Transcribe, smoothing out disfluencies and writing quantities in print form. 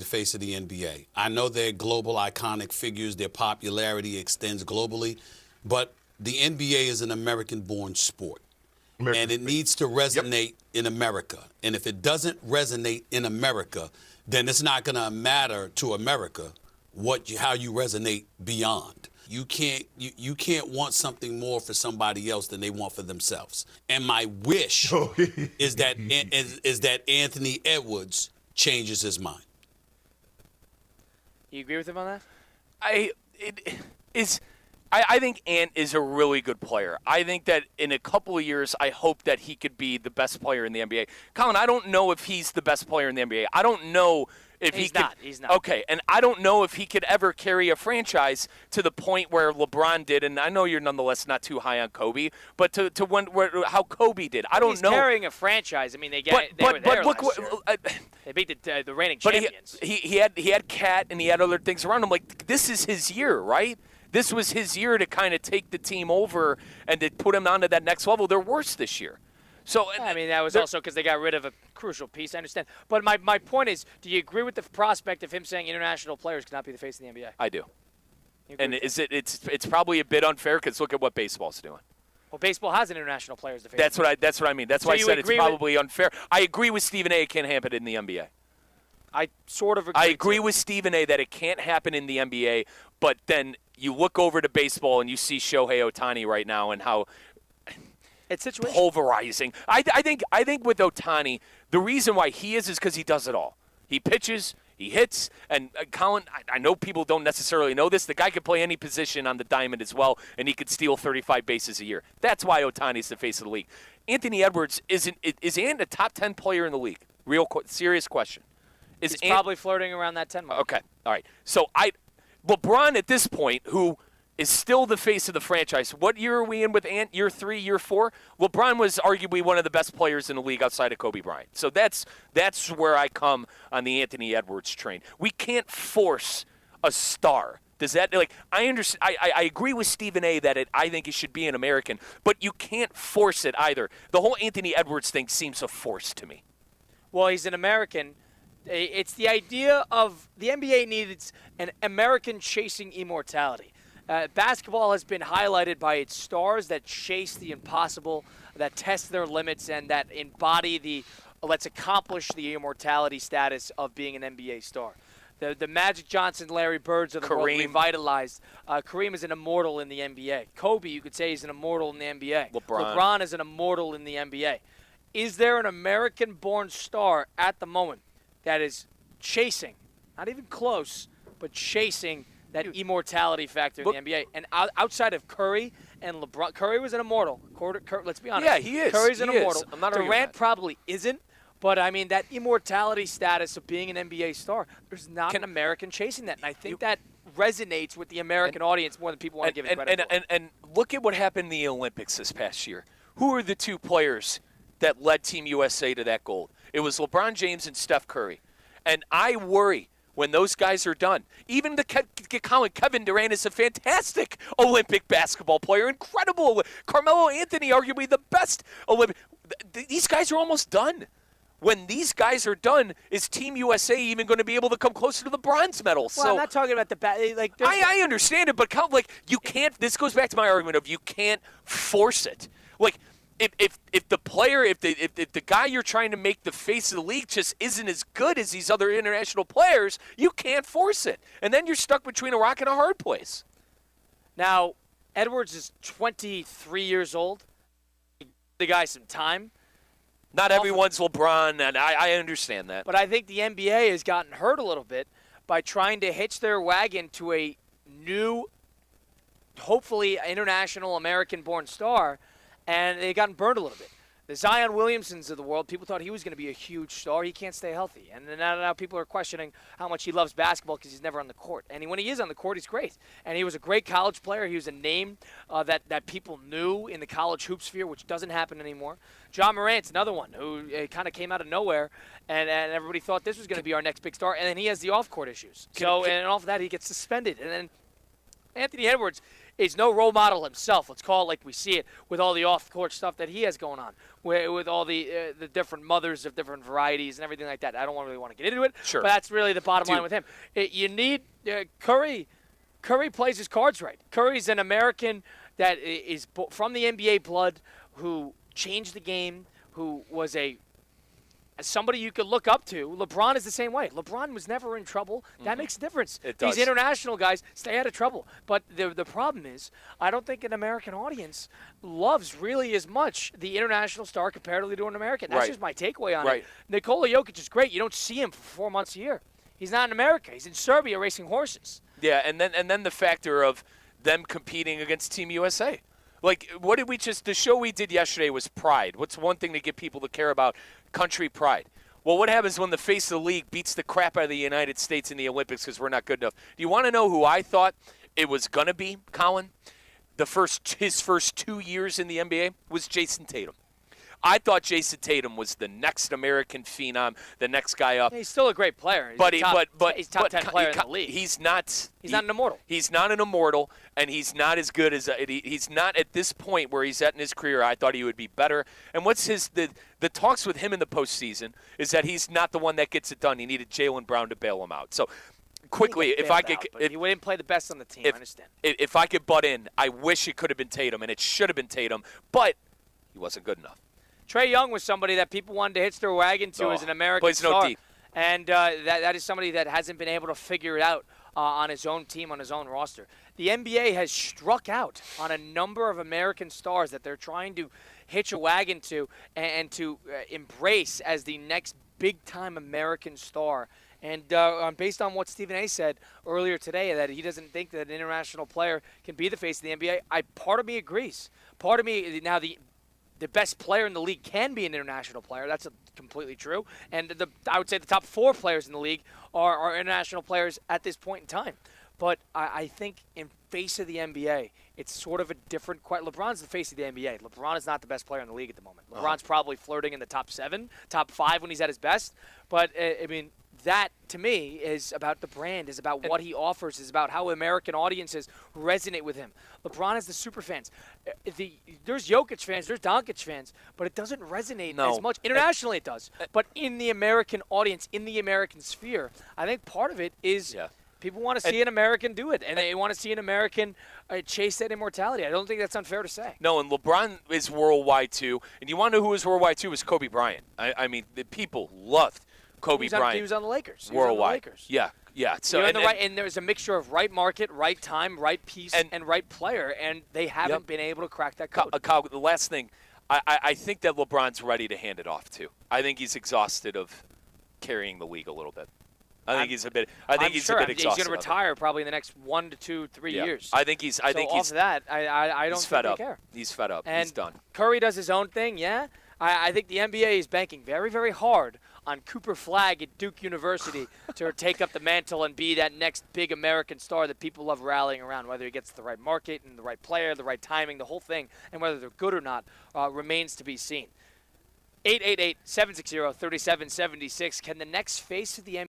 the face of the NBA. I know they're global iconic figures. Their popularity extends globally. But the NBA is an American-born sport. And it needs to resonate in America. And if it doesn't resonate in America, then it's not going to matter to America how you resonate beyond. You can't want something more for somebody else than they want for themselves. And my wish is that Anthony Edwards changes his mind. You agree with him on that? I think Ant is a really good player. I think that in a couple of years, I hope that he could be the best player in the NBA. Colin, I don't know if he's the best player in the NBA. I don't know if he's could. not. He's not. Okay, and I don't know if he could ever carry a franchise to the point where LeBron did. And I know you're nonetheless not too high on Kobe, but to how Kobe did. I don't know. He's carrying a franchise. I mean, they were there look last year. They beat the reigning champions. He had Cat and he had other things around him. Like, this is his year, right? This was his year to kind of take the team over and to put him onto that next level. They're worse this year. So I mean, that was also because they got rid of a crucial piece. I understand. But my point is, do you agree with the prospect of him saying international players cannot be the face of the NBA? I do. And it's probably a bit unfair because look at what baseball's doing. Well, baseball has an international player as the face. That's what I mean. That's why I said it's probably unfair. I agree with Stephen A. It can't happen in the NBA. I sort of agree. I agree with Stephen A. that it can't happen in the NBA, but then you look over to baseball and you see Shohei Ohtani right now and how it's pulverizing. I think with Ohtani, the reason why he is because he does it all. He pitches, he hits, and Colin, I know people don't necessarily know this. The guy could play any position on the diamond as well, and he could steal 35 bases a year. That's why Ohtani's the face of the league. Anthony Edwards is Ant a top 10 player in the league? Serious question. He's probably flirting around that 10 mark. Okay, all right. So LeBron at this point, who is still the face of the franchise. What year are we in with Ant? Year 3, year 4? LeBron was arguably one of the best players in the league outside of Kobe Bryant. So that's where I come on the Anthony Edwards train. We can't force a star. Does that, I understand? I agree with Stephen A. that I think it should be an American, but you can't force it either. The whole Anthony Edwards thing seems a force to me. Well, he's an American. It's the idea of the NBA needs an American chasing immortality. Basketball has been highlighted by its stars that chase the impossible, that test their limits, and that embody the let's accomplish the immortality status of being an NBA star. The Magic Johnson, Larry Birds of the world revitalized. Kareem is an immortal in the NBA. Kobe, you could say, is an immortal in the NBA. LeBron is an immortal in the NBA. Is there an American-born star at the moment that is chasing, not even close, but chasing that immortality factor in the NBA? And outside of Curry and LeBron, Curry was an immortal. Let's be honest. Yeah, he is. Curry's an immortal. I'm not Durant probably isn't, but I mean that immortality status of being an NBA star, there's not an American chasing that. And I think that resonates with the American audience more than people want to give it credit for. And look at what happened in the Olympics this past year. Who are the two players that led Team USA to that gold? It was LeBron James and Steph Curry. And I worry when those guys are done. Even Kevin Durant is a fantastic Olympic basketball player, incredible. Carmelo Anthony, arguably the best Olympic. These guys are almost done. When these guys are done, is Team USA even going to be able to come closer to the bronze medal? Well, I'm not talking about I understand it, but you can't. This goes back to my argument of you can't force it. If the guy you're trying to make the face of the league just isn't as good as these other international players, you can't force it. And then you're stuck between a rock and a hard place. Now, Edwards is 23 years old. The guy some time. Not everyone's LeBron, and I understand that. But I think the NBA has gotten hurt a little bit by trying to hitch their wagon to a new, hopefully international American-born star, and they've gotten burned a little bit. The Zion Williamsons of the world, people thought he was going to be a huge star. He can't stay healthy. And now people are questioning how much he loves basketball because he's never on the court. And when he is on the court, he's great. And he was a great college player. He was a name that people knew in the college hoop sphere, which doesn't happen anymore. John Morant's another one who kind of came out of nowhere, and everybody thought this was going to be our next big star. And then he has the off-court issues. And off of that, he gets suspended. And then Anthony Edwards is no role model himself. Let's call it like we see it with all the off-court stuff that he has going on, with all the different mothers of different varieties and everything like that. I don't really want to get into it, Sure. but that's really the bottom line with him. You need Curry. Curry plays his cards right. Curry's an American that is from the NBA blood, who changed the game, who was somebody you could look up to. LeBron is the same way. LeBron was never in trouble. That makes a difference. It does. These international guys stay out of trouble. But the problem is, I don't think an American audience loves really as much the international star comparatively to an American. That's just my takeaway on it. Nikola Jokic is great. You don't see him for 4 months a year. He's not in America. He's in Serbia racing horses. Yeah, and then the factor of them competing against Team USA. Like, what did the show we did yesterday was pride. What's one thing to get people to care about? Country pride. Well, what happens when the face of the league beats the crap out of the United States in the Olympics because we're not good enough? Do you want to know who I thought it was going to be, Colin? His first 2 years in the NBA was Jason Tatum. I thought Jason Tatum was the next American phenom, the next guy up. He's still a great player. He's top 10 player in the league. He's not an immortal. He's not an immortal, and he's not as good as he's not at this point where he's at in his career. I thought he would be better. And what's the talks with him in the postseason is that he's not the one that gets it done. He needed Jaylen Brown to bail him out. So quickly, he wouldn't play the best on the team. I understand. If I could butt in, I wish it could have been Tatum, and it should have been Tatum, but he wasn't good enough. Trae Young was somebody that people wanted to hitch their wagon to as an American star. No D. And that is somebody that hasn't been able to figure it out on his own team, on his own roster. The NBA has struck out on a number of American stars that they're trying to hitch a wagon to and to embrace as the next big-time American star. And based on what Stephen A. said earlier today, that he doesn't think that an international player can be the face of the NBA, part of me agrees. Part of me, now the best player in the league can be an international player. That's completely true. And I would say the top 4 players in the league are international players at this point in time. But I think in face of the NBA, it's sort of a different question. LeBron's the face of the NBA. LeBron is not the best player in the league at the moment. LeBron's probably flirting in the top 7, top 5 when he's at his best. But, I mean, that, to me, is about the brand, is about what he offers, is about how American audiences resonate with him. LeBron has the super fans. There's Jokic fans, there's Doncic fans, but it doesn't resonate as much. Internationally it does. But in the American audience, in the American sphere, I think part of it is people want to see an American do it, and they want to see an American chase that immortality. I don't think that's unfair to say. No, and LeBron is worldwide, too. And you want to know who was worldwide, too, was Kobe Bryant. I mean, the people loved Kobe Bryant. He was on the Lakers. Worldwide. Yeah. So and there's a mixture of right market, right time, right piece, and right player, and they haven't been able to crack that code. Kyle, the last thing, I think that LeBron's ready to hand it off, too. I think he's exhausted of carrying the league a little bit. I think he's a bit exhausted. He's going to retire probably in the next 1 to 2, 3 years. I think he's I don't think they care. He's fed up. And he's done. Curry does his own thing, yeah. I think the NBA is banking very, very hard on Cooper Flagg at Duke University to take up the mantle and be that next big American star that people love rallying around. Whether he gets the right market and the right player, the right timing, the whole thing, and whether they're good or not remains to be seen. 888-760-3776. Can the next face of the NBA